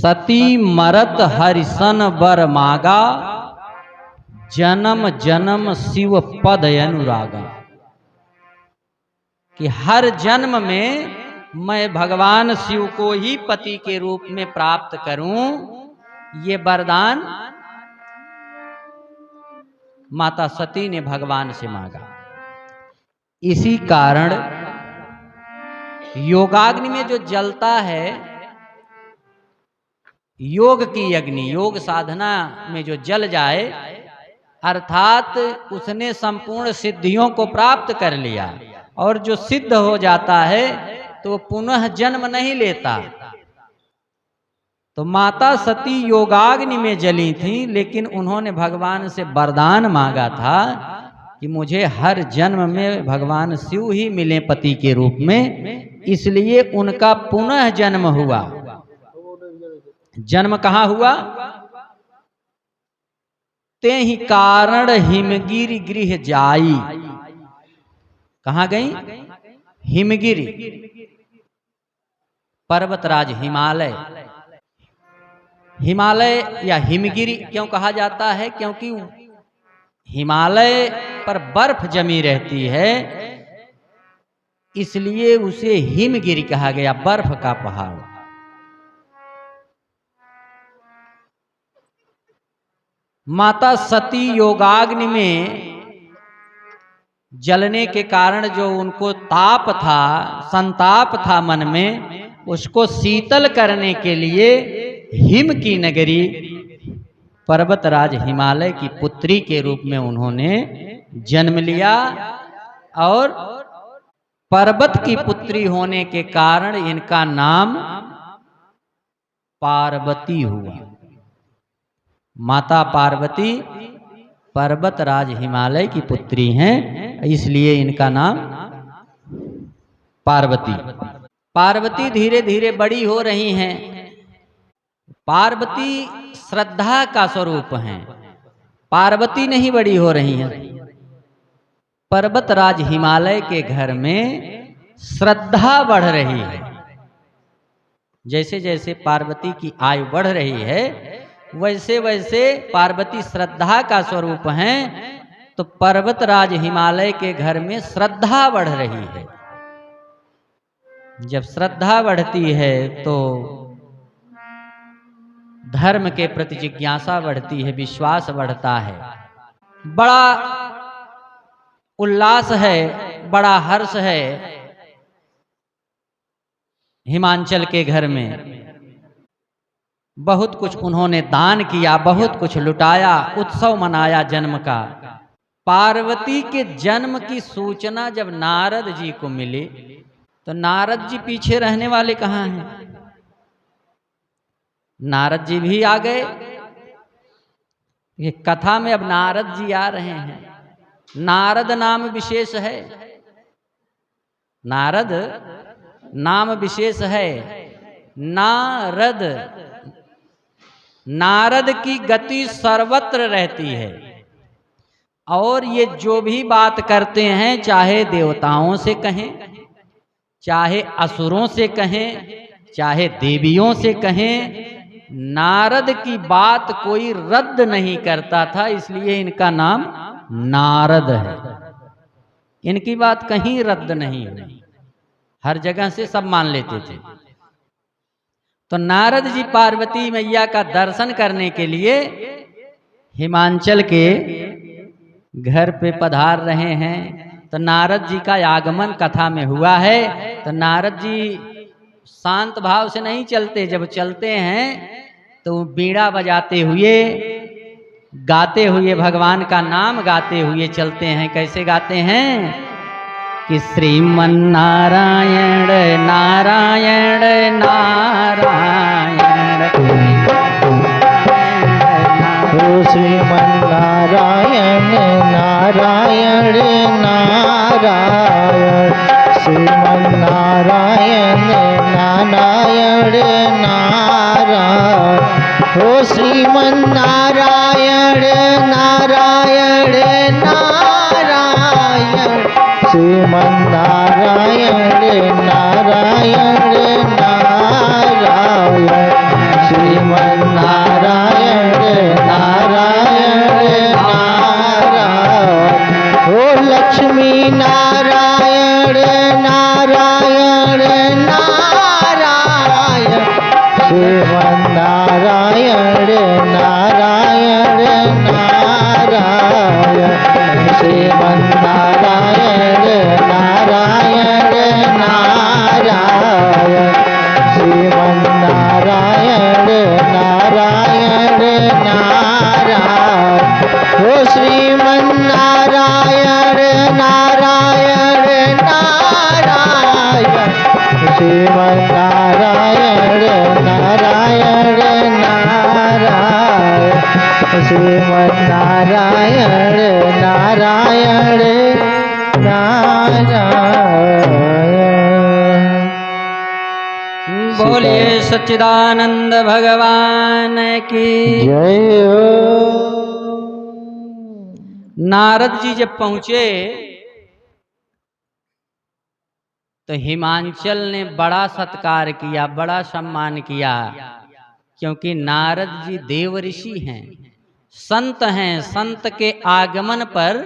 सती मरत हरिसन बर मागा, जन्म जन्म शिव पद अनुरागा। कि हर जन्म में मैं भगवान शिव को ही पति के रूप में प्राप्त करूं, ये वरदान माता सती ने भगवान से मांगा। इसी कारण योगाग्नि में जो जलता है, योग की अग्नि, योग साधना में जो जल जाए, अर्थात उसने संपूर्ण सिद्धियों को प्राप्त कर लिया, और जो सिद्ध हो जाता है तो पुनः जन्म नहीं लेता। तो माता सती योगाग्नि में जली थी, लेकिन उन्होंने भगवान से वरदान मांगा था कि मुझे हर जन्म में भगवान शिव ही मिले पति के रूप में, इसलिए उनका पुनः जन्म हुआ। जन्म कहाँ हुआ? ते ही कारण हिमगिरि गृह जाई। कहाँ गई? हिमगिरि, पर्वतराज हिमालय। हिमालय या हिमगिरि क्यों कहा जाता है? क्योंकि हिमालय पर बर्फ जमी रहती है, इसलिए उसे हिमगिरि कहा गया, बर्फ का पहाड़। माता सती योगाग्नि में जलने के कारण जो उनको ताप था, संताप था मन में, उसको शीतल करने के लिए हिम की नगरी पर्वतराज हिमालय की पुत्री के रूप में उन्होंने जन्म लिया, और पर्वत की पुत्री होने के कारण इनका नाम पार्वती हुआ। माता पार्वती पर्वतराज हिमालय की पुत्री हैं, इसलिए इनका नाम पार्वती। पार्वती धीरे धीरे बड़ी हो रही हैं। पार्वती श्रद्धा का स्वरूप हैं, पार्वती नहीं बड़ी हो रही हैं। पर्वतराज हिमालय के घर में श्रद्धा बढ़ रही है। जैसे जैसे पार्वती की आयु बढ़ रही है, वैसे वैसे पार्वती श्रद्धा का स्वरूप हैं, तो पर्वतराज हिमालय के घर में श्रद्धा बढ़ रही है। जब श्रद्धा बढ़ती है तो धर्म के प्रति जिज्ञासा बढ़ती है, विश्वास बढ़ता है। बड़ा उल्लास है, बड़ा हर्ष है हिमांचल के घर में। बहुत कुछ उन्होंने दान किया, बहुत कुछ लुटाया, उत्सव मनाया जन्म का। पार्वती के जन्म की सूचना जब नारद जी को मिली, तो नारद जी पीछे रहने वाले कहाँ हैं? नारद जी भी आ गए। ये कथा में अब नारद जी आ रहे हैं। नारद नाम विशेष है, नारद नाम विशेष है। नारद, नारद की गति सर्वत्र रहती है, और ये जो भी बात करते हैं, चाहे देवताओं से कहें, चाहे असुरों से कहें, चाहे देवियों से कहें, नारद की बात कोई रद्द नहीं करता था, इसलिए इनका नाम नारद है। इनकी बात कहीं रद्द नहीं हुई, हर जगह से सब मान लेते थे। तो नारद जी पार्वती मैया का दर्शन करने के लिए हिमांचल के घर पे पधार रहे हैं। तो नारद जी का आगमन कथा में हुआ है। तो नारद जी शांत भाव से नहीं चलते, जब चलते हैं तो बीड़ा बजाते हुए, गाते हुए, भगवान का नाम गाते हुए चलते हैं। कैसे गाते हैं? कि श्रीमन नारायण नारायण नारायण, श्रीमन नारायण नारायण नारायण, श्रीमन नारायण नारायण नारायण, हो श्रीमन नारायण नारायण नारायण, श्रीमन नारायण नारायण नारायण, श्री नारायण नारायण नारायण श्रीमन्नारायण नारायण नारायण श्रीमन्नारायण नारायण नारायण श्रीमन्नारायण नारायण नारायण हो श्रीमन्नारायण नारायण नारायण श्रीमन्नारायण नारायण नारायण श्रीमन्नारायण नारायण नारायण। बोलिए सच्चिदानंद भगवान की जय हो। नारद जी जब पहुंचे तो हिमांचल ने बड़ा सत्कार किया, बड़ा सम्मान किया, क्योंकि नारद जी देव ऋषि हैं, संत हैं। संत के आगमन पर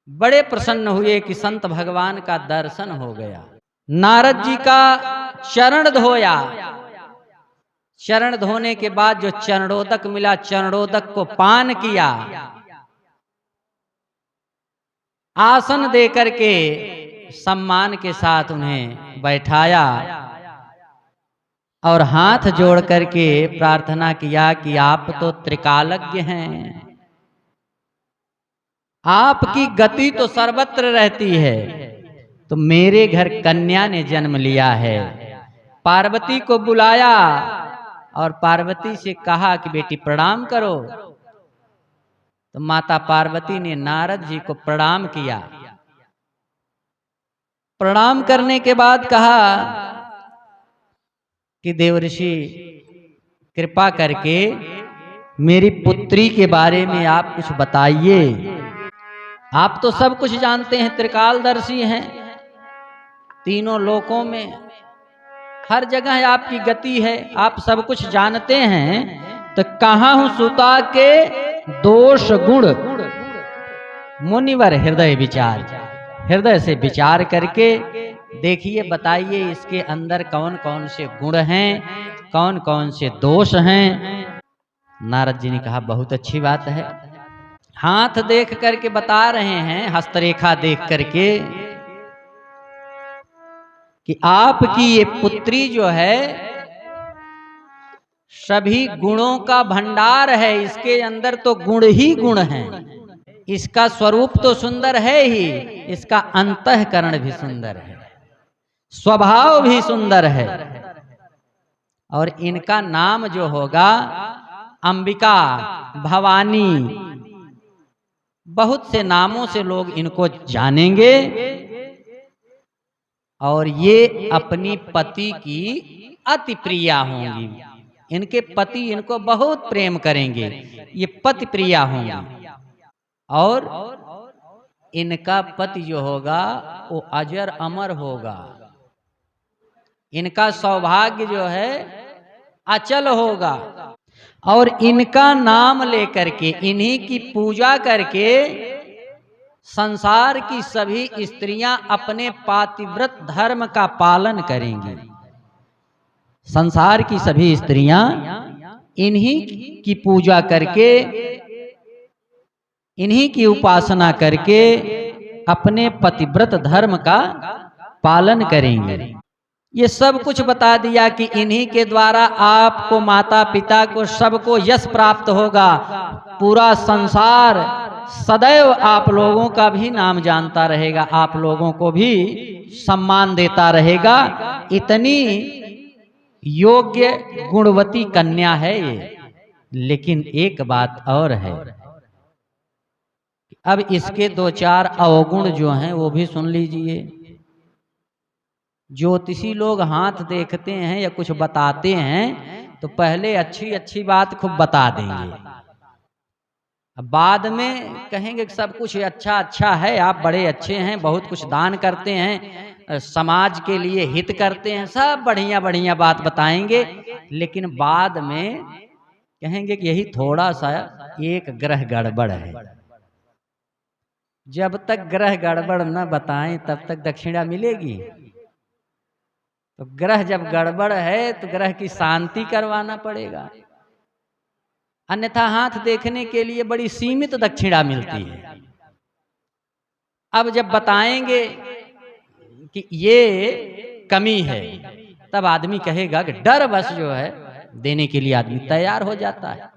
बड़े प्रसन्न हुए कि संत भगवान का दर्शन हो गया। नारद जी का चरण धोया। चरण धोने के बाद जो चरणोदक मिला, चरणोदक को पान किया, आसन दे करके सम्मान के साथ उन्हें बैठाया और हाथ जोड़ करके प्रार्थना किया कि आप तो त्रिकालज्ञ हैं, आपकी गति तो सर्वत्र रहती है, तो मेरे घर कन्या ने जन्म लिया है। पार्वती को बुलाया और पार्वती से कहा कि बेटी प्रणाम करो। तो माता पार्वती ने नारद जी को प्रणाम किया। प्रणाम करने के बाद कहा कि देवर्षि कृपा करके मेरी पुत्री के बारे में आप कुछ बताइए। आप तो सब कुछ जानते हैं, त्रिकालदर्शी हैं, तीनों लोकों में हर जगह आपकी गति है, आप सब कुछ जानते हैं, तो कहाँ हूं सुता के दोष गुण मुनिवर हृदय विचार। हृदय से विचार करके देखिए, बताइए इसके अंदर कौन कौन से गुण हैं, कौन कौन से दोष हैं। नारद जी ने कहा बहुत अच्छी बात है। हाथ देख करके बता रहे हैं, हस्तरेखा देख करके, कि आपकी ये पुत्री जो है सभी गुणों का भंडार है, इसके अंदर तो गुण ही गुण हैं। इसका स्वरूप तो सुंदर है ही, इसका अंतःकरण भी सुंदर है, स्वभाव भी सुंदर है, और इनका नाम जो होगा अंबिका, भवानी, बहुत से नामों से लोग इनको जानेंगे, और ये अपनी पति की अति प्रिया होंगी। इनके पति इनको बहुत प्रेम करेंगे, ये पति प्रिया होंगी, और इनका पति जो होगा वो अजर अमर होगा। इनका सौभाग्य जो है अचल होगा, और इनका नाम लेकर के, इन्हीं की पूजा करके संसार की सभी स्त्रियां अपने पातिव्रत धर्म का पालन करेंगी। संसार की सभी स्त्रियां इन्हीं की पूजा करके, इन्हीं की उपासना करके अपने पतिव्रत धर्म का पालन करेंगे। ये सब कुछ बता दिया कि इन्हीं के द्वारा आपको, माता पिता को, सबको यश प्राप्त होगा। पूरा संसार सदैव आप लोगों का भी नाम जानता रहेगा, आप लोगों को भी सम्मान देता रहेगा। इतनी योग्य गुणवती कन्या है ये। लेकिन एक बात और है, अब इसके दो चार अवगुण जो हैं वो भी सुन लीजिए। ज्योतिषी लोग हाथ देखते हैं या कुछ बताते हैं तो पहले अच्छी अच्छी बात खूब बता देंगे, बाद में कहेंगे कि सब कुछ अच्छा अच्छा है, आप बड़े अच्छे हैं, बहुत कुछ दान करते हैं, समाज के लिए हित करते हैं, सब बढ़िया बढ़िया बात बताएंगे। लेकिन बाद में कहेंगे कि यही थोड़ा सा एक ग्रह गड़बड़ है, जब तक ग्रह गड़बड़ न बताएं तब तक दक्षिणा मिलेगी। तो ग्रह जब गड़बड़ है तो ग्रह की शांति करवाना पड़ेगा, अन्यथा हाथ देखने के लिए बड़ी सीमित दक्षिणा मिलती है। अब जब बताएंगे कि ये कमी है, तब आदमी कहेगा कि डर बस जो है देने के लिए आदमी तैयार हो जाता है।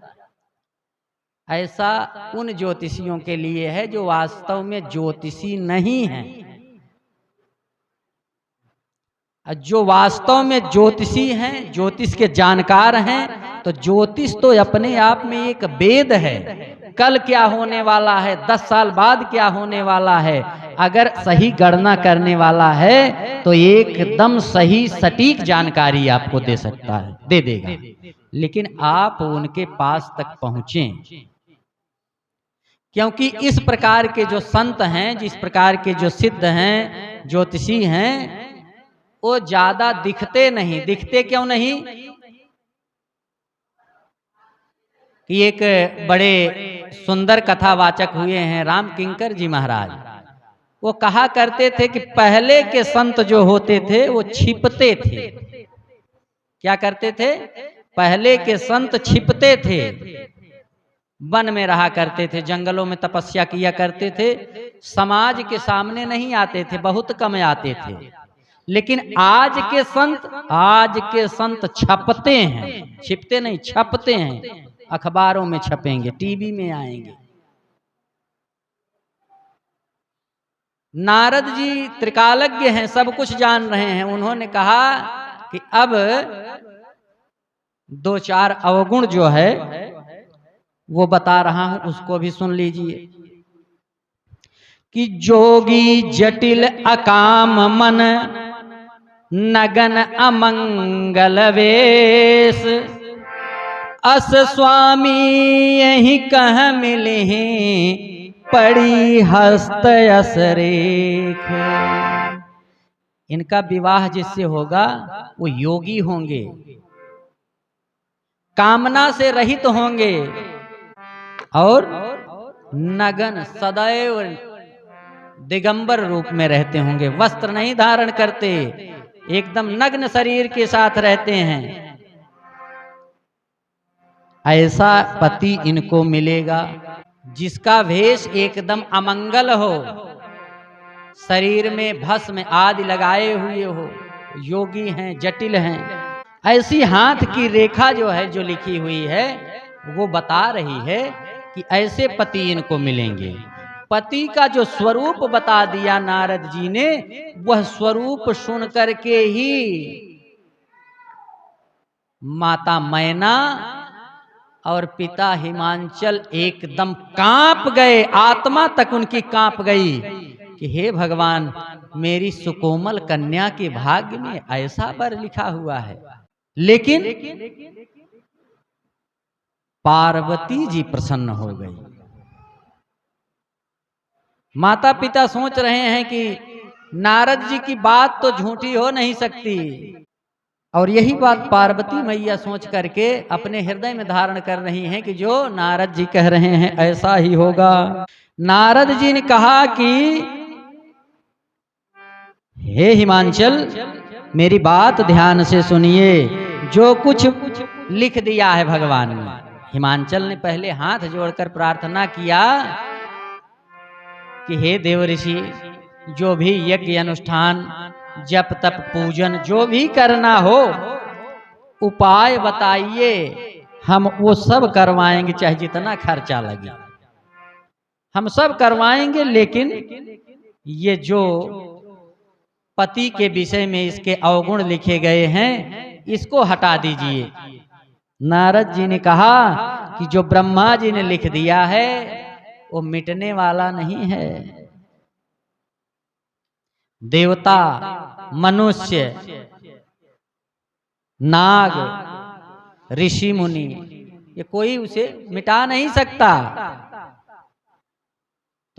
ऐसा उन ज्योतिषियों के लिए है जो वास्तव में ज्योतिषी नहीं हैं। जो वास्तव में ज्योतिषी हैं, ज्योतिष के जानकार हैं, तो ज्योतिष तो अपने आप में एक वेद है। कल क्या होने वाला है, 10 साल बाद क्या होने वाला है, अगर सही गणना करने वाला है तो एकदम सही सटीक जानकारी आपको दे सकता है, दे देगा। लेकिन आप उनके पास तक पहुंचें, क्योंकि इस प्रकार के जो संत हैं, जिस प्रकार के जो सिद्ध हैं, ज्योतिषी हैं, वो ज्यादा दिखते नहीं। दिखते क्यों नहीं? कि एक बड़े सुंदर कथावाचक हुए हैं राम किंकर जी महाराज। वो कहा करते थे कि पहले के संत जो होते थे वो छिपते थे। क्या करते थे? पहले के संत छिपते थे, वन में रहा करते थे, जंगलों में तपस्या किया करते थे, समाज के सामने नहीं आते थे, बहुत कम आते थे। लेकिन आज के संत छपते हैं, छिपते नहीं, छपते हैं। अखबारों में छपेंगे, टीवी में आएंगे। नारद जी त्रिकालज्ञ हैं, सब कुछ जान रहे हैं। उन्होंने कहा कि अब 2-4 अवगुण जो है वो बता रहा हूं, उसको भी सुन लीजिए। कि जोगी जटिल अकाम मन, नगन अमंगल वेश, अस स्वामी यही कह मिले पड़ी हस्त यस रेख। इनका विवाह जिससे होगा वो योगी होंगे, कामना से रहित होंगे, और नगन सदैव दिगंबर रूप में रहते होंगे, वस्त्र नहीं धारण करते, एकदम नग्न शरीर के साथ रहते हैं। ऐसा पति इनको मिलेगा जिसका वेश एकदम अमंगल हो, शरीर में भस्म आदि लगाए हुए हो, योगी हैं, जटिल हैं। ऐसी हाथ की रेखा जो है, जो लिखी हुई है, वो बता रही है कि ऐसे पति इनको मिलेंगे। पति का जो स्वरूप बता दिया नारद जी ने, वह स्वरूप सुन करके ही माता मैना और पिता हिमांचल एकदम कांप गए, आत्मा तक उनकी कांप गई कि हे भगवान, मेरी सुकोमल कन्या के भाग्य में ऐसा वर लिखा हुआ है। लेकिन पार्वती जी प्रसन्न हो गई। माता पिता सोच रहे हैं कि नारद जी की बात तो झूठी हो नहीं सकती, और यही बात पार्वती मैया सोच करके अपने हृदय में धारण कर रही हैं कि जो नारद जी कह रहे हैं ऐसा ही होगा। नारद जी ने कहा कि हे हिमांचल, मेरी बात ध्यान से सुनिए। जो कुछ लिख दिया है भगवान ने, हिमांचल ने पहले हाथ जोड़कर प्रार्थना किया कि हे देव ऋषि, जो भी यज्ञ अनुष्ठान, जप तप पूजन जो भी करना हो, उपाय बताइए, हम वो सब करवाएंगे, चाहे जितना खर्चा लगे हम सब करवाएंगे। लेकिन ये जो पति के विषय में इसके अवगुण लिखे गए हैं, इसको हटा दीजिए। नारद जी ने कहा कि जो ब्रह्मा जी ने लिख दिया है वो मिटने वाला नहीं है। देवता, मनुष्य, नाग, ऋषि मुनि, ये कोई उसे मिटा नहीं सकता।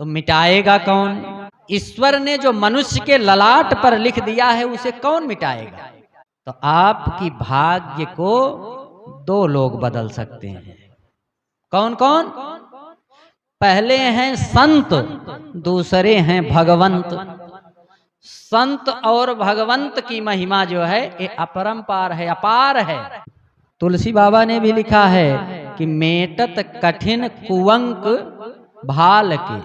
तो मिटाएगा कौन? ईश्वर ने जो मनुष्य के ललाट पर लिख दिया है उसे कौन मिटाएगा? तो आपकी भाग्य को 2 लोग बदल सकते हैं। कौन कौन? पहले हैं संत, दूसरे हैं भगवंत। संत और भगवंत की महिमा जो है ये अपरंपार है, अपार है। तुलसी बाबा ने भी लिखा है कि मेटत कठिन कुवंक भाल के।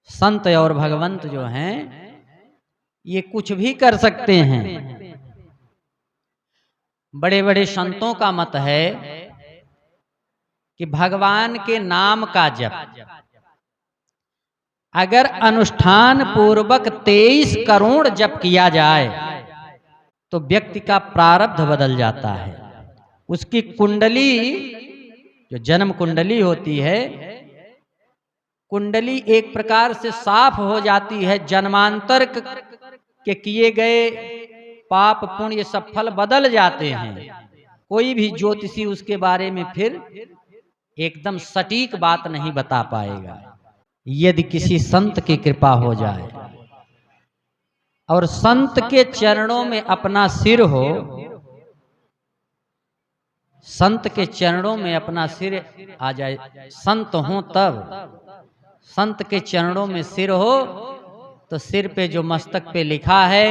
संत और भगवंत जो हैं ये कुछ भी कर सकते हैं। बड़े बड़े संतों का मत है कि भगवान के नाम का जप अगर अनुष्ठान पूर्वक 23 करोड़ जप किया जाए तो व्यक्ति का प्रारब्ध बदल जाता है। उसकी कुंडली, जो जन्म कुंडली होती है, कुंडली एक प्रकार से साफ हो जाती है। जन्मांतर के किए गए पाप पुण्य ये सब फल बदल जाते हैं। कोई भी ज्योतिषी उसके बारे में फिर एकदम सटीक बात नहीं बता पाएगा यदि किसी संत की कृपा हो जाए और संत के चरणों में अपना सिर हो। संत के चरणों में अपना सिर आ जाए, संत हो तब। संत के चरणों में सिर हो तो सिर पे जो मस्तक पे लिखा है,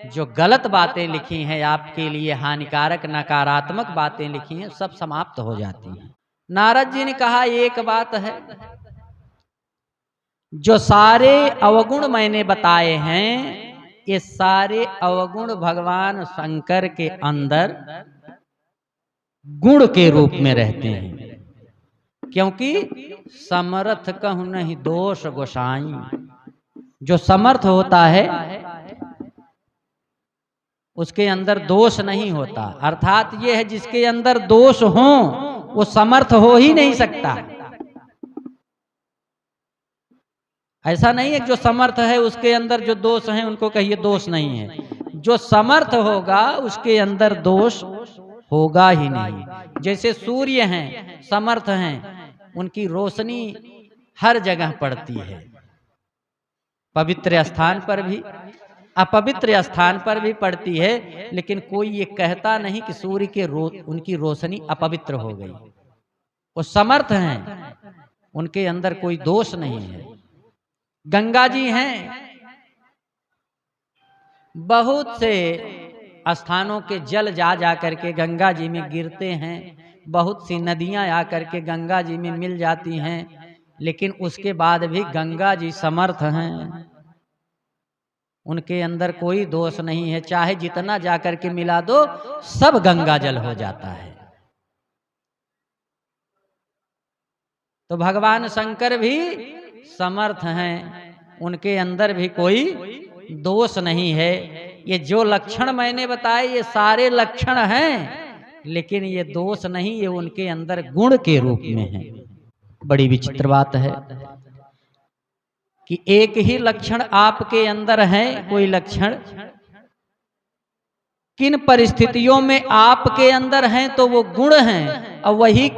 जो गलत बातें लिखी हैं आपके लिए, हानिकारक नकारात्मक बातें लिखी हैं, सब समाप्त हो जाती हैं। नारद जी ने कहा एक बात है, जो सारे अवगुण मैंने बताए हैं ये सारे अवगुण भगवान शंकर के अंदर गुण के रूप में रहते हैं। क्योंकि समर्थ कहूं नहीं दोष गोसाई। जो समर्थ होता है उसके अंदर दोष नहीं होता। अर्थात ये है जिसके अंदर दोष हो वो समर्थ हो ही नहीं सकता। ऐसा नहीं है जो समर्थ है उसके अंदर जो दोष है उनको कहिए दोष नहीं है। जो समर्थ होगा उसके अंदर दोष होगा ही नहीं। जैसे सूर्य हैं, समर्थ हैं, उनकी रोशनी हर जगह पड़ती है, पवित्र स्थान पर भी अपवित्र स्थान पर भी पड़ती है। लेकिन कोई ये कहता नहीं कि सूर्य के उनकी रोशनी अपवित्र हो गई। वो समर्थ हैं, उनके अंदर कोई दोष नहीं है। गंगा जी हैं, बहुत से स्थानों के जल जा जा करके गंगा जी में गिरते हैं। बहुत सी नदियां आकर के गंगा जी में मिल जाती हैं, लेकिन उसके बाद भी गंगा जी समर्थ हैं। उनके अंदर कोई दोष नहीं है। चाहे जितना जाकर के मिला दो सब गंगा जल हो जाता है। तो भगवान शंकर भी समर्थ हैं, उनके अंदर भी कोई दोष नहीं है। ये जो लक्षण मैंने बताए ये सारे लक्षण हैं, लेकिन ये दोष नहीं, ये उनके अंदर गुण के रूप में है। बड़ी विचित्र बात है कि एक ही लक्षण आपके अंदर है, कोई लक्षण किन परिस्थितियों में आपके अंदर हैं तो वो गुण हैं, और वही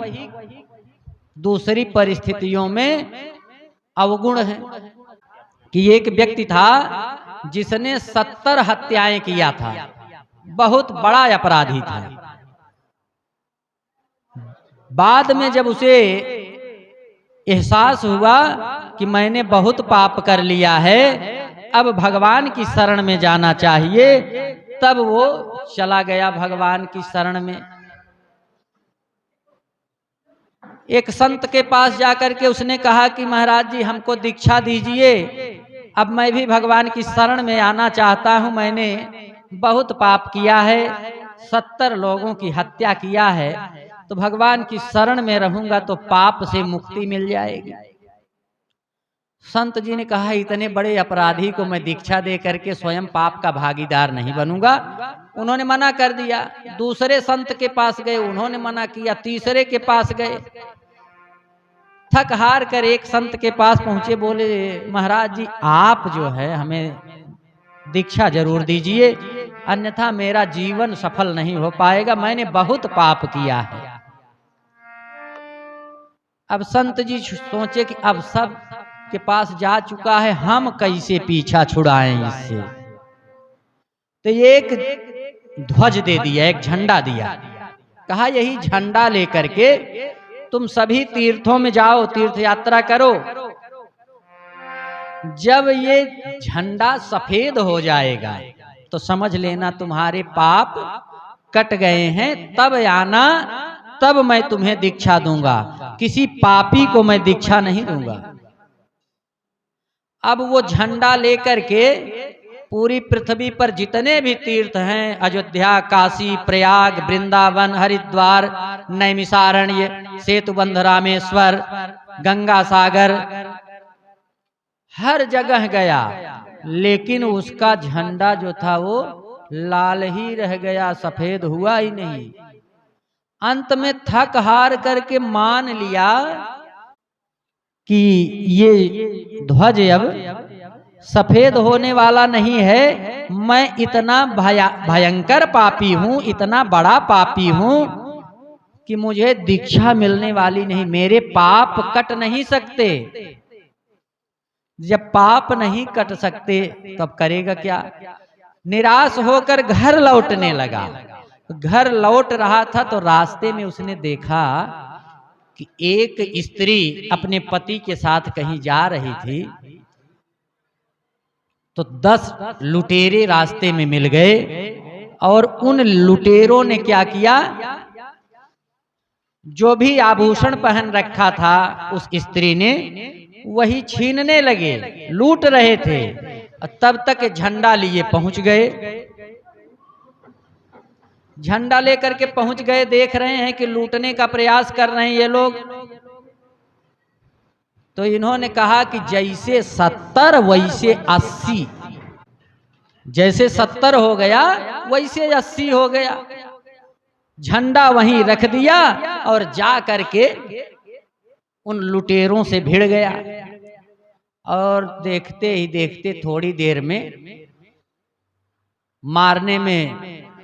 दूसरी परिस्थितियों में अवगुण है। कि एक व्यक्ति था जिसने 70 हत्याएं किया था, बहुत बड़ा अपराधी था। बाद में जब उसे एहसास हुआ कि मैंने बहुत पाप कर लिया है, अब भगवान की शरण में जाना चाहिए, तब वो चला गया भगवान की शरण में। एक संत के पास जाकर के उसने कहा कि महाराज जी हमको दीक्षा दीजिए, अब मैं भी भगवान की शरण में आना चाहता हूं। मैंने बहुत पाप किया है, 70 लोगों की हत्या किया है, तो भगवान की शरण में रहूंगा तो पाप से मुक्ति मिल जाएगी। संत जी ने कहा इतने बड़े अपराधी को मैं दीक्षा दे करके स्वयं पाप का भागीदार नहीं बनूंगा। उन्होंने मना कर दिया। दूसरे संत के पास गए, उन्होंने मना किया। तीसरे के पास गए, थक हार कर एक संत के पास पहुंचे, बोले महाराज जी आप जो है हमें दीक्षा जरूर दीजिए, अन्यथा मेरा जीवन सफल नहीं हो पाएगा, मैंने बहुत पाप किया है। अब संत जी सोचे कि अब सब के पास जा चुका है, हम कैसे पीछा छुड़ाएं इससे। तो एक ध्वज दे दिया, एक झंडा दिया, कहा यही झंडा लेकर के तुम सभी तीर्थों में जाओ, तीर्थ यात्रा करो। जब ये झंडा सफेद हो जाएगा तो समझ लेना तुम्हारे पाप कट गए हैं, तब आना, तब मैं तुम्हें दीक्षा दूंगा। किसी पापी को मैं दीक्षा नहीं दूंगा। अब वो झंडा लेकर के पूरी पृथ्वी पर जितने भी तीर्थ हैं, अयोध्या, काशी, प्रयाग, वृंदावन, हरिद्वार, नैमिषारण्य, सेतुबंध, रामेश्वर, गंगा सागर, हर जगह गया, लेकिन उसका झंडा जो था वो लाल ही रह गया, सफेद हुआ ही नहीं। अंत में थक हार करके मान लिया कि ये ध्वज अब सफेद होने वाला नहीं है। मैं इतना भयंकर पापी हूं, इतना बड़ा पापी हूं कि मुझे दीक्षा मिलने वाली नहीं, मेरे पाप कट नहीं सकते। जब पाप नहीं कट सकते तब करेगा क्या? निराश होकर घर लौटने लगा। घर लौट रहा था तो रास्ते में उसने देखा कि एक स्त्री अपने पति के साथ कहीं जा रही थी, तो 10 लुटेरे रास्ते में मिल गए और उन लुटेरों ने क्या किया, जो भी आभूषण पहन रखा था उस स्त्री ने वही छीनने लगे, लूट रहे थे। तब तक झंडा लिए पहुंच गए। झंडा लेकर के पहुंच गए, देख रहे हैं कि लूटने का प्रयास कर रहे हैं ये लोग। तो इन्होंने कहा कि जैसे 70 वैसे 80, जैसे 70 हो गया वैसे 80 हो गया। झंडा वहीं रख दिया और जा करके उन लुटेरों से भिड़ गया। और देखते ही देखते थोड़ी देर में, मारने में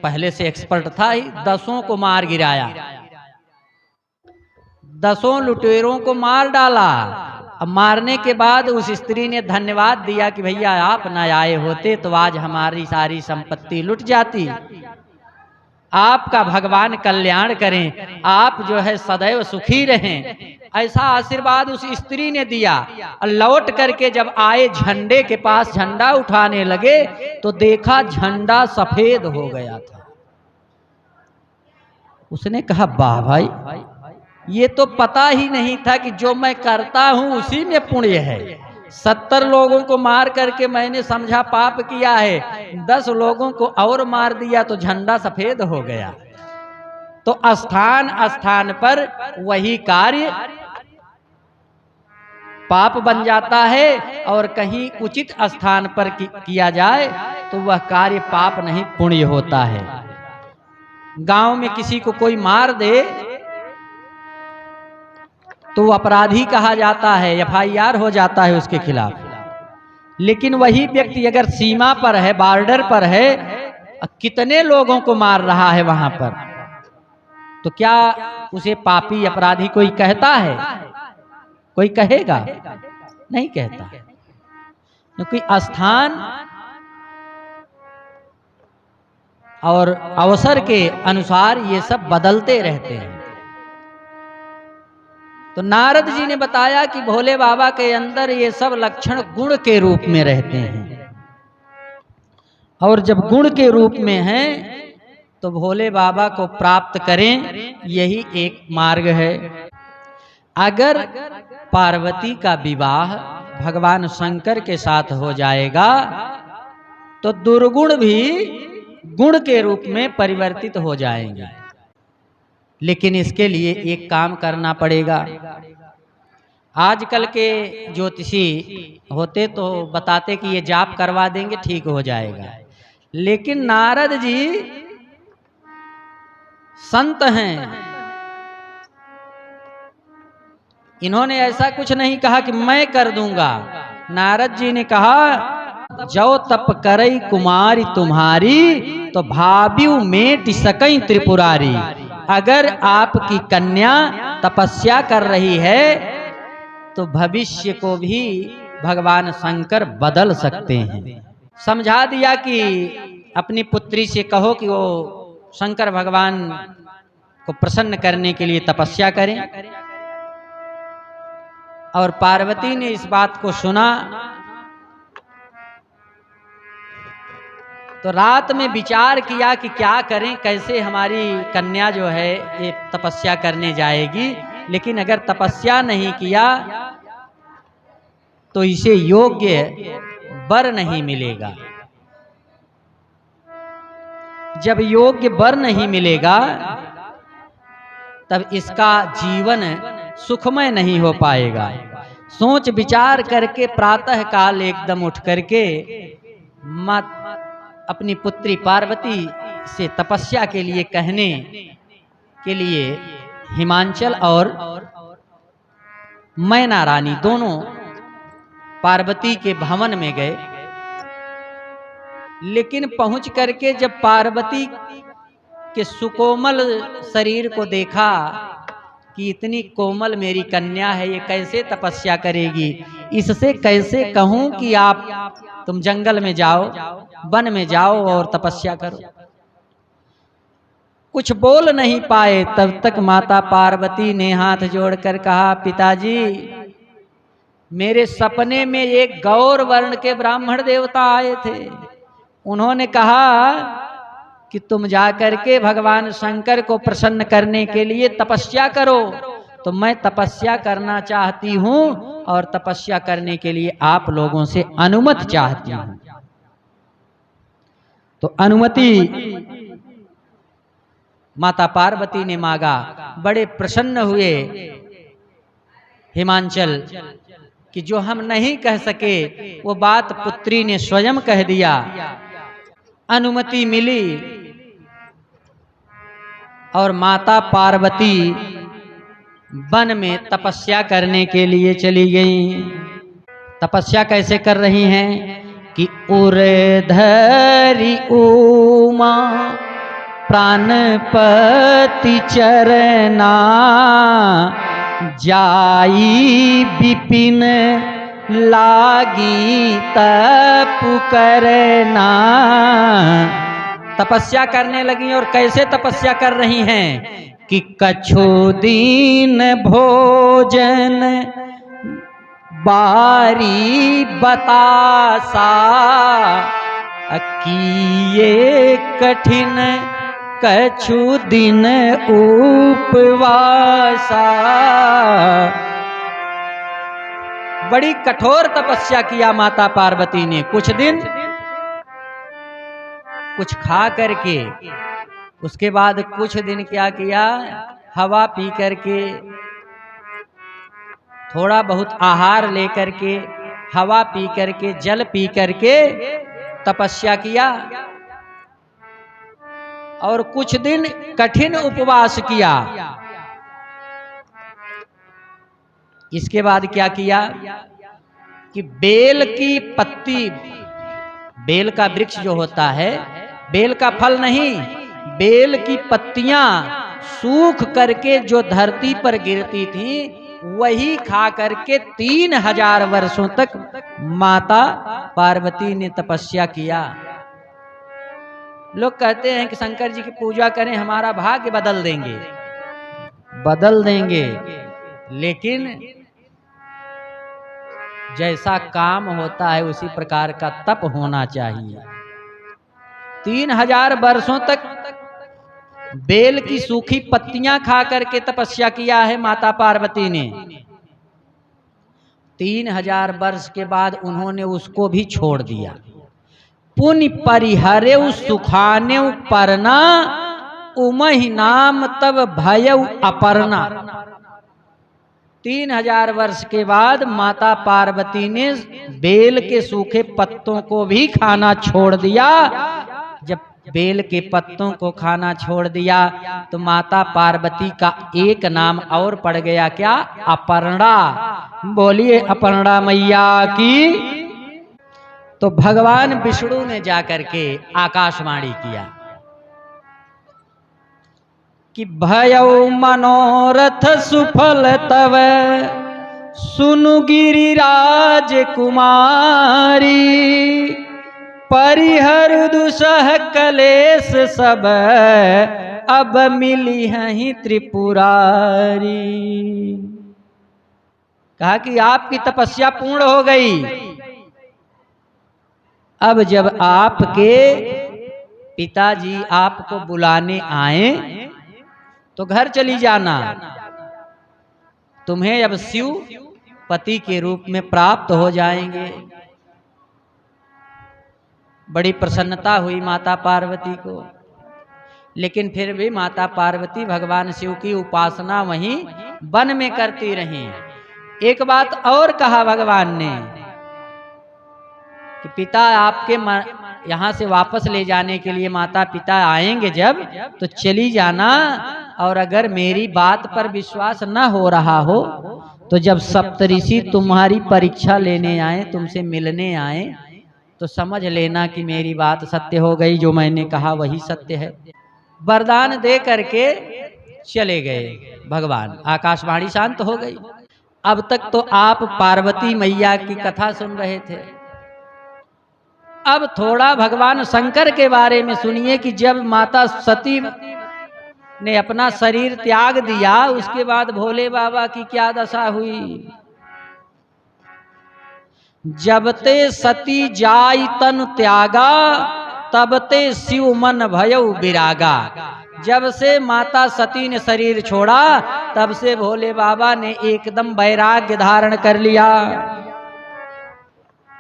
पहले से एक्सपर्ट था ही, 10 को मार गिराया, 10 लुटेरों को मार डाला। अब मारने के बाद उस स्त्री ने धन्यवाद दिया कि भैया आप न आए होते तो आज हमारी सारी संपत्ति लुट जाती। आपका भगवान कल्याण करें, आप जो है सदैव सुखी रहें, ऐसा आशीर्वाद उस स्त्री ने दिया। और लौट करके जब आए झंडे के पास, झंडा उठाने लगे तो देखा झंडा सफेद हो गया था। उसने कहा वाह भाई, ये तो पता ही नहीं था कि जो मैं करता हूं उसी में पुण्य है। 70 लोगों को मार करके मैंने समझा पाप किया है, 10 लोगों को और मार दिया तो झंडा सफेद हो गया। तो स्थान स्थान पर वही कार्य पाप बन जाता है, और कहीं उचित स्थान पर किया जाए तो वह कार्य पाप नहीं पुण्य होता है। गांव में किसी को कोई मार दे तो अपराधी कहा जाता है, FIR हो जाता है उसके खिलाफ। लेकिन वही व्यक्ति अगर सीमा पर है, बॉर्डर पर है, कितने लोगों को मार रहा है वहां पर, तो क्या उसे पापी अपराधी कोई कहता है? कोई कहेगा? नहीं कहता, क्योंकि स्थान और अवसर के अनुसार ये सब बदलते रहते हैं। तो नारद जी ने बताया कि भोले बाबा के अंदर ये सब लक्षण गुण के रूप में रहते हैं, और जब गुण के रूप में हैं तो भोले बाबा को प्राप्त करें, यही एक मार्ग है। अगर पार्वती का विवाह भगवान शंकर के साथ हो जाएगा तो दुर्गुण भी गुण के रूप में परिवर्तित हो जाएंगे। लेकिन इसके लिए एक काम करना पड़ेगा। आजकल के ज्योतिषी होते तो बताते कि ये जाप करवा देंगे ठीक हो जाएगा, लेकिन नारद जी संत हैं, इन्होंने ऐसा कुछ नहीं कहा कि मैं कर दूंगा। नारद जी ने कहा जो तप करई कुमारी तुम्हारी, तो भाव्यु मेट सकई त्रिपुरारी। अगर आपकी कन्या तपस्या कर रही है तो भविष्य को भी भगवान शंकर बदल सकते हैं। समझा दिया कि अपनी पुत्री से कहो कि वो शंकर भगवान को प्रसन्न करने के लिए तपस्या करें। और पार्वती ने इस बात को सुना तो रात में विचार किया कि क्या करें, कैसे हमारी कन्या जो है ये तपस्या करने जाएगी, लेकिन अगर तपस्या नहीं किया तो इसे योग्य वर नहीं मिलेगा। जब योग्य वर नहीं मिलेगा तब इसका जीवन सुखमय नहीं हो पाएगा। सोच विचार करके प्रातः काल एकदम उठ करके माँ अपनी पुत्री पार्वती से तपस्या के लिए कहने के लिए हिमांचल और मैना रानी दोनों पार्वती के भवन में गए। लेकिन पहुंच करके जब पार्वती के सुकोमल शरीर को देखा कि इतनी कोमल मेरी कन्या है, ये कैसे तपस्या करेगी, इससे कैसे कहूं कि आप तुम जंगल में जाओ, वन में जाओ और तपस्या करो। कुछ बोल नहीं पाए। तब तक माता पार्वती ने हाथ जोड़कर कहा, पिताजी मेरे सपने में एक गौर वर्ण के ब्राह्मण देवता आए थे। उन्होंने कहा कि तुम जाकर के भगवान शंकर को प्रसन्न करने के लिए तपस्या करो। तो मैं तपस्या करना चाहती हूं और तपस्या करने के लिए आप लोगों से अनुमति चाहती हूं। तो अनुमति माता पार्वती ने मांगा। बड़े प्रसन्न हुए हिमांचल कि जो हम नहीं कह सके वो बात पुत्री ने स्वयं कह दिया। अनुमति मिली और माता पार्वती वन में तपस्या करने के लिए चली गई। तपस्या कैसे कर रही हैं कि उर्धरी उमा प्राणपति चरना जाई विपिन लागी तप करना। तपस्या करने लगी। और कैसे तपस्या कर रही हैं कि कछु दिन भोजन बारी बतासा किए कठिन कछु दिन उपवासा। बड़ी कठोर तपस्या किया माता पार्वती ने। कुछ दिन कुछ खा करके, उसके बाद कुछ दिन क्या किया, हवा पी करके, थोड़ा बहुत आहार लेकर के, हवा पी करके, जल पी करके तपस्या किया। और कुछ दिन कठिन उपवास किया। इसके बाद क्या किया कि बेल की पत्ती, बेल का वृक्ष जो होता है, बेल का फल नहीं, बेल की पत्तियां सूख करके जो धरती पर गिरती थी वही खा करके 3000 वर्षों तक माता पार्वती ने तपस्या किया। लोग कहते हैं कि शंकर जी की पूजा करें हमारा भाग्य बदल देंगे। बदल देंगे, लेकिन जैसा काम होता है उसी प्रकार का तप होना चाहिए। 3000 वर्षों तक बेल की सूखी पत्तियां खा करके तपस्या किया है माता पार्वती ने। 3000 वर्ष के बाद उन्होंने उसको भी छोड़ दिया। पुण्य परिहरे सुखाने परना उमहि नाम तब भयउ अपर्णा। 3000 वर्ष के बाद माता पार्वती ने बेल के सूखे पत्तों को भी खाना छोड़ दिया। जब बेल के पत्तों को खाना छोड़ दिया तो माता पार्वती का एक नाम और पड़ गया, क्या? अपर्णा। बोलिए अपर्णा मैया की। तो भगवान विष्णु ने जाकर के आकाशवाणी किया कि भयउ मनोरथ सुफल तव सुनु गिरिराज कुमारी परिहर दुसह कलेश सब अब मिली हैं त्रिपुरारी। कहा कि आपकी तपस्या पूर्ण हो गई, अब जब आपके पिताजी आपको बुलाने आए तो घर चली जाना, तुम्हें अब शिव पति के रूप में प्राप्त हो जाएंगे। बड़ी प्रसन्नता हुई माता पार्वती को, लेकिन फिर भी माता पार्वती भगवान शिव की उपासना वहीं वन में करती रही। एक बात और कहा भगवान ने कि पिता आपके यहाँ से वापस ले जाने के लिए माता पिता आएंगे जब, तो चली जाना, और अगर मेरी बात पर विश्वास न हो रहा हो तो जब सप्तऋषि तुम्हारी परीक्षा लेने आए, तुमसे मिलने आए, तो समझ लेना कि मेरी बात सत्य हो गई, जो मैंने कहा वही सत्य है। वरदान दे करके चले गए भगवान, आकाशवाणी शांत हो गई। अब तक तो आप पार्वती मैया की कथा सुन रहे थे, अब थोड़ा भगवान शंकर के बारे में सुनिए कि जब माता सती ने अपना शरीर त्याग दिया, उसके बाद भोले बाबा की क्या दशा हुई। जब ते सती जाई तन त्यागा, तब ते शिव मन भयउ विरागा। जब से माता सती ने शरीर छोड़ा, तब से भोले बाबा ने एकदम वैराग्य धारण कर लिया।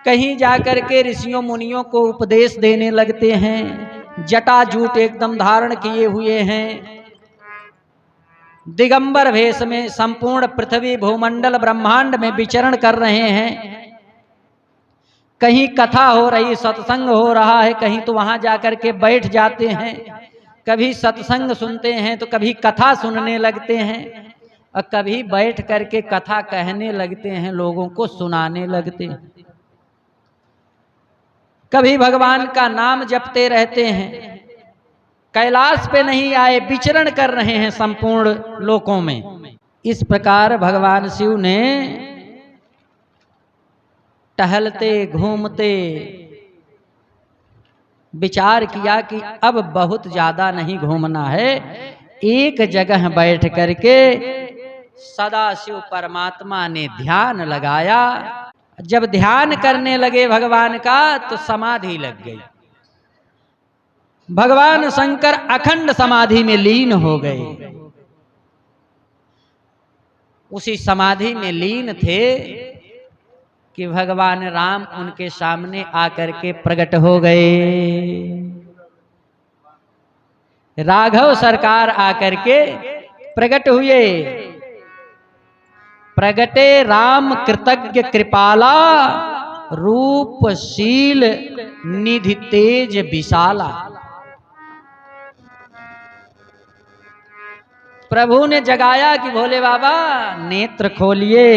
कहीं जाकर के ऋषियों मुनियों को उपदेश देने लगते हैं, जटा जूट एकदम धारण किए हुए हैं, दिगंबर भेष में संपूर्ण पृथ्वी भूमंडल ब्रह्मांड में विचरण कर रहे हैं। कहीं कथा हो रही, सत्संग हो रहा है, कहीं तो वहां जाकर के बैठ जाते हैं, कभी सत्संग सुनते हैं तो कभी कथा सुनने लगते हैं, और कभी बैठ करके कथा कहने लगते हैं, लोगों को सुनाने लगते हैं। कभी भगवान का नाम जपते रहते हैं, कैलाश पे नहीं आए, विचरण कर रहे हैं संपूर्ण लोकों में। इस प्रकार भगवान शिव ने टहलते घूमते विचार किया कि अब बहुत ज्यादा नहीं घूमना है, एक जगह बैठ करके सदा शिव परमात्मा ने ध्यान लगाया। जब ध्यान करने लगे भगवान का, तो समाधि लग गई। भगवान शंकर अखंड समाधि में लीन हो गए। उसी समाधि में लीन थे कि भगवान राम उनके सामने आकर के प्रकट हो गए। राघव सरकार आकर के प्रकट हुए। प्रगटे राम कृतज्ञ कृपाला, रूपशील निधि तेज विशाला। प्रभु ने जगाया कि भोले बाबा नेत्र खोलिए।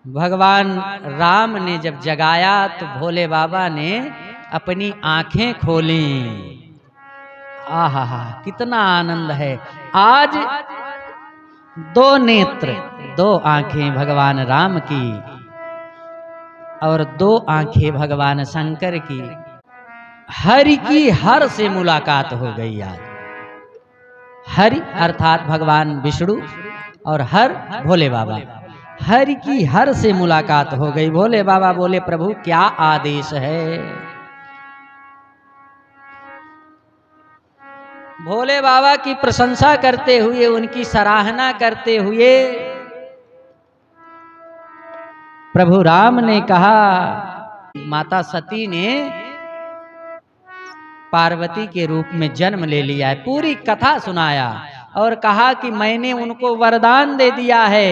भगवान राम ने जब जगाया तो भोले बाबा ने अपनी आंखें खोली। आहा, कितना आनंद है। आज दो नेत्र, दो आंखें भगवान राम की और दो आंखें भगवान शंकर की। हरि की हर से मुलाकात हो गई। आज हरि अर्थात भगवान विष्णु और हर भोले बाबा, हरि की हर से मुलाकात हो गई। भोले बाबा बोले, प्रभु क्या आदेश है। भोले बाबा की प्रशंसा करते हुए, उनकी सराहना करते हुए प्रभु राम ने कहा, माता सती ने पार्वती के रूप में जन्म ले लिया है। पूरी कथा सुनाया और कहा कि मैंने उनको वरदान दे दिया है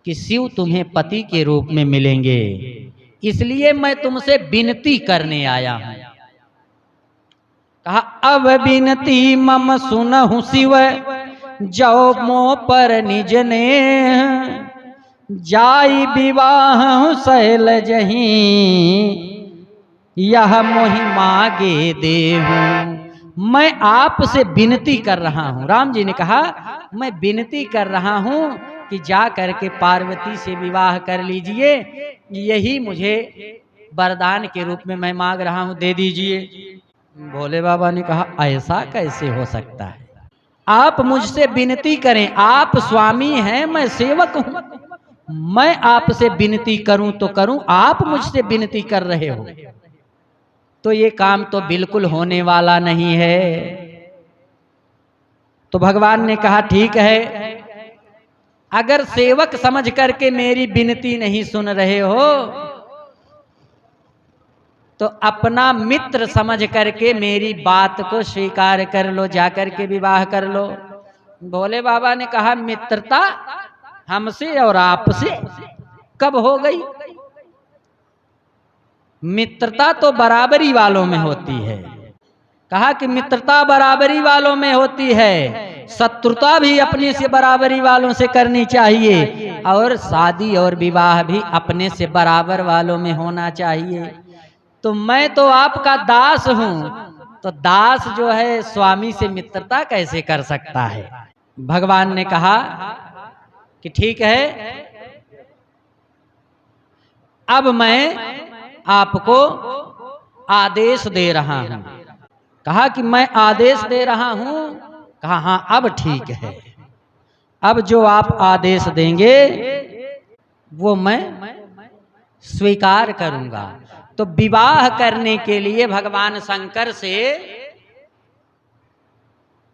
कि शिव तुम्हें पति के रूप में मिलेंगे, इसलिए मैं तुमसे विनती करने आया हूं। कहा, अब विनती मम सुनहु शिव, जो मोह पर निज ने, जाई विवाह शैल जहीं, यह मोहि मागे देहूं। मैं आपसे विनती कर रहा हूं। राम जी ने कहा, मैं विनती कर रहा हूं कि जा करके पार्वती से विवाह कर लीजिए, यही मुझे वरदान के रूप में मैं मांग रहा हूं, दे दीजिए। भोले बाबा ने कहा, ऐसा कैसे हो सकता है। आप मुझसे विनती करें, आप स्वामी हैं, मैं सेवक हूं। मैं आपसे विनती करूं तो करूं, आप मुझसे विनती कर रहे हो, तो ये काम तो बिल्कुल होने वाला नहीं है। तो भगवान ने कहा ठीक है, अगर सेवक समझ करके मेरी विनती नहीं सुन रहे हो तो अपना मित्र समझ करके मेरी बात को स्वीकार कर लो, जाकर के विवाह कर लो। भोले बाबा ने कहा मित्रता हमसे और आपसे कब हो गई? मित्रता तो बराबरी वालों में होती है। कहा कि मित्रता बराबरी वालों में होती है, शत्रुता भी अपने से बराबरी वालों से करनी चाहिए, और शादी और विवाह भी अपने से बराबर वालों में होना चाहिए। तो मैं तो आपका दास हूं, तो दास जो है स्वामी से मित्रता कैसे कर सकता है? भगवान ने कहा कि ठीक है, अब मैं आपको आदेश दे रहा हूं। कहा कि मैं आदेश दे रहा हूं। कहा हाँ, अब ठीक है, अब जो आप आदेश देंगे वो मैं स्वीकार करूंगा। तो विवाह करने के लिए भगवान शंकर से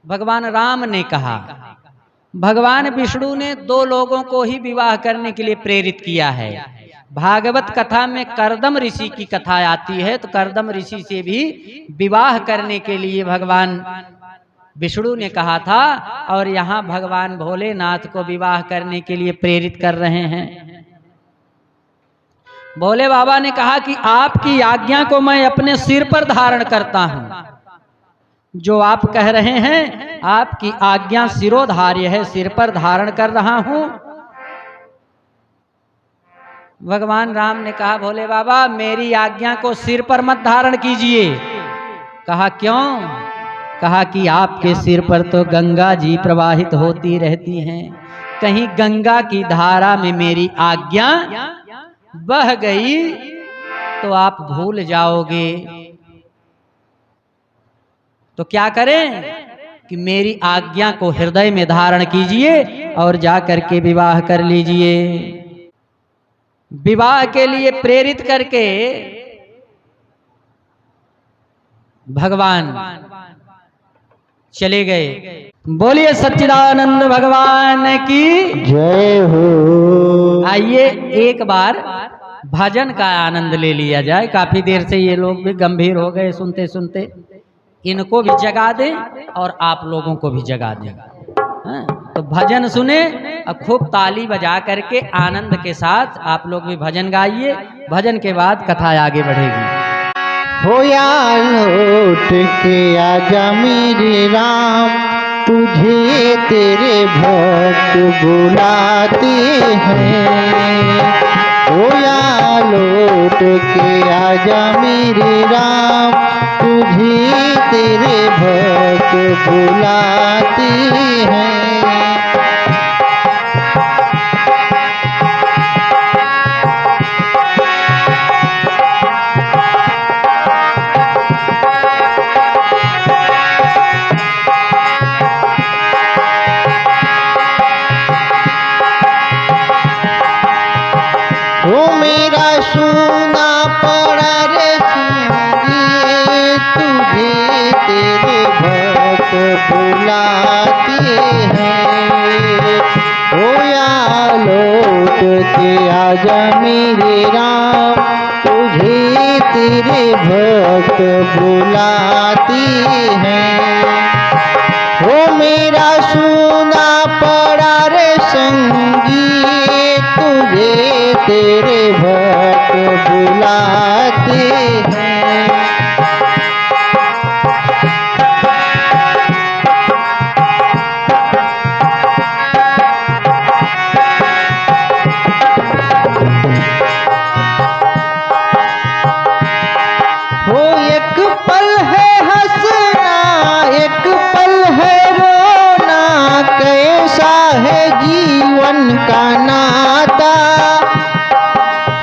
भगवान राम ने कहा। भगवान विष्णु ने दो लोगों को ही विवाह करने के लिए प्रेरित किया है। भागवत कथा में करदम ऋषि की कथा आती है, तो करदम ऋषि से भी विवाह करने के लिए भगवान विष्णु ने कहा था, और यहाँ भगवान भोलेनाथ को विवाह करने के लिए प्रेरित कर रहे हैं। भोले बाबा ने कहा कि आपकी आज्ञा को मैं अपने सिर पर धारण करता हूं। जो आप कह रहे हैं आपकी आज्ञा सिरोधार्य है, सिर पर धारण कर रहा हूं। भगवान राम ने कहा भोले बाबा मेरी आज्ञा को सिर पर मत धारण कीजिए। कहा क्यों? कहा कि आपके सिर पर तो गंगा जी प्रवाहित होती रहती हैं, कहीं गंगा की धारा में मेरी आज्ञा बह गई तो आप भूल जाओगे। तो क्या करें कि मेरी आज्ञा को हृदय में धारण कीजिए और जाकर के विवाह कर लीजिए। विवाह के लिए प्रेरित करके भगवान चले गए। बोलिए सच्चिदानंद भगवान की जय हो। आइए एक बार भजन का आनंद ले लिया जाए। काफी देर से ये लोग भी गंभीर हो गए सुनते सुनते, इनको भी जगा दें और आप लोगों को भी जगा दें। तो भजन सुने और खूब ताली बजा करके आनंद के साथ आप लोग भी भजन गाइए। भजन के बाद कथा आगे बढ़ेगी। होया लौट के आजा मेरे राम, तुझे तेरे भक्त बुलाते हैं। होया लौट के आजा मेरे राम, तुझे तेरे भक्त बुलाते हैं। वो मेरा सोना पड़ा रे संगी, तुझे तेरे भक्त बुलाते हैं। होया लौट के आजा मेरे राम, तुझे तेरे भक्त बुलाते हैं। वो मेरा सोना पड़ा रे संगी, तुझे तेरे भक्त बुलाते हैं। वो एक पल है हंसना, एक पल है रोना, कैसा है जीवन का नाता।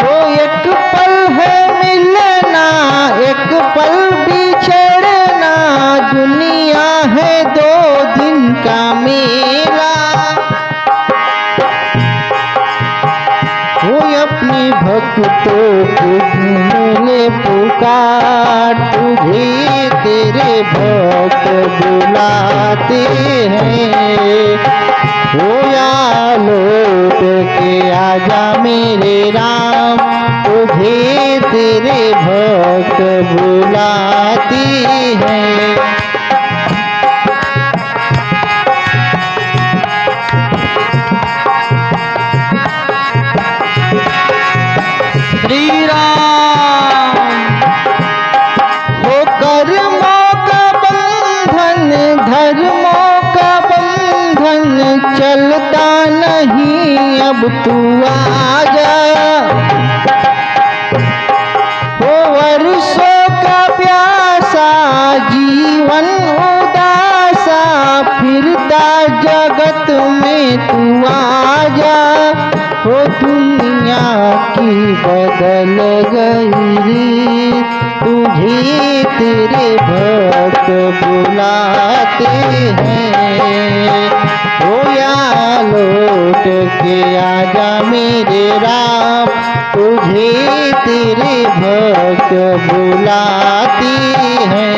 वो एक पल है मिलना, एक पल बिछड़ना, दुनिया है 2 दिन का मेला। तो कितने पुकार, तुझे तेरे भक्त बुलाते हैं। होया लौट के आजा मेरे राम, तुझे तेरे भक्त बुलाते हैं। श्री राम। हो कर्मों का बंधन, धर्मों का बंधन चलता नहीं, अब तू आजा। हो वर्षों का प्यासा जीवन उदासा, फिरता जगत में तू आजा। हो दुनिया की बदल गई रीत, तुझे तेरे भक्त बुलाते हैं। होया लौट के आजा मेरे राम, तुझे तेरे भक्त बुलाते हैं।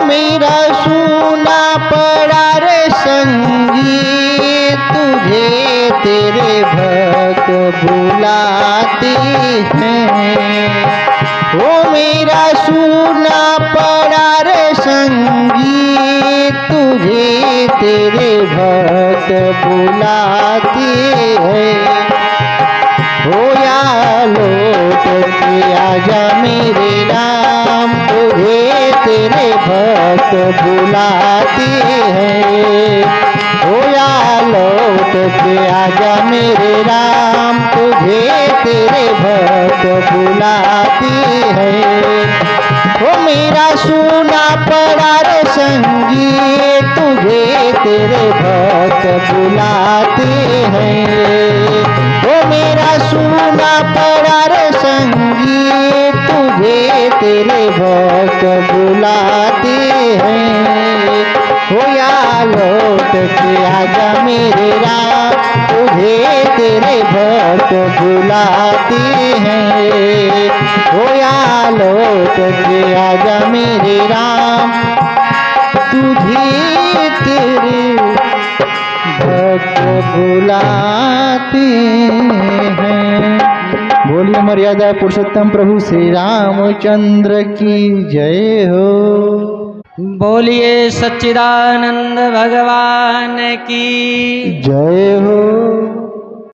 मेरा सूना पड़ा रे संगी, तुझे तेरे भक्त बुलाते हैं। वो मेरा सूना पड़ा रे संगी, तुझे तेरे भक्त बुलाते हैं। होया लौट के आजा मेरे राम, तुझे तेरे भक्त बुलाते हैं। होया लौट के आजा मेरे राम, तुझे तेरे भक्त बुलाते हैं। वो मेरा सूना पड़ा रे संगी, तुझे तेरे भक्त बुलाते हैं। वो मेरा सूना पड़ा रे संगी, तुझे तेरे भक्त बुलाते हैं। होया लौट के आजा मेरे राम, तुझे तेरे भक्त बुलाते हैं। होया लौट के आजा मेरे राम, तुझे तेरे भक्त बुलाते हैं। बोलिए मर्यादा पुरुषोत्तम प्रभु श्री रामचंद्र की जय हो। बोलिए सच्चिदानंद भगवान की जय हो।